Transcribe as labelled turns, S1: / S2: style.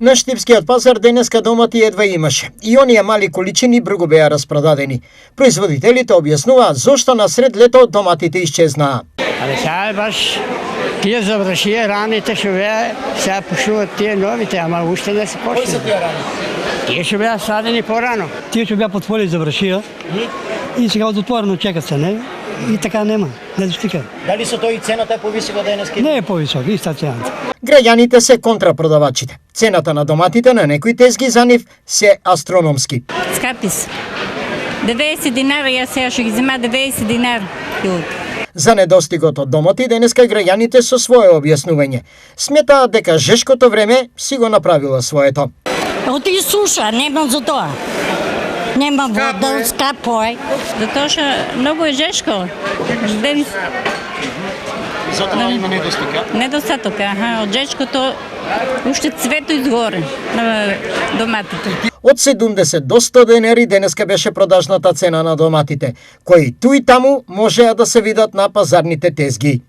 S1: На Штипскиот пазар денеска домати едва имаше и оние мали количини бргу беа распродадени. Производителите објаснуваат зошто насред лето доматите исчезнаа.
S2: Але сега баш тие завршија раните што беа, сега пушуваат тие новите, ама уште не се почна.
S1: Кои се тие рани?
S2: Тие што беа садени порано.
S3: Тие што беа потвори завршија и сега отворено чекат се, не? И така нема, не достига.
S1: Дали со тој цената е повисока денеска?
S3: Не е повисока, иста цената.
S1: Граѓаните се контрапродавачите. Цената на доматите на некои тезги за нив се астрономски.
S4: Скапи се. 90 динара, јас сега што ги зема 90 динара.
S1: За недостигот од домати денеска граѓаните со свое објаснување сметаат дека жешкото време си го направило своето.
S5: Оти суша, нема за тоа. Нема вода, скапо е.
S4: Затоа што многу е жешко. Ден
S1: Затоа има
S4: недостаток, од жешкото уште цвето изгоре на доматите.
S1: Од 70 до 100 денари денеска беше продажната цена на доматите, кои ту и таму можеа да се видат на пазарните тезги.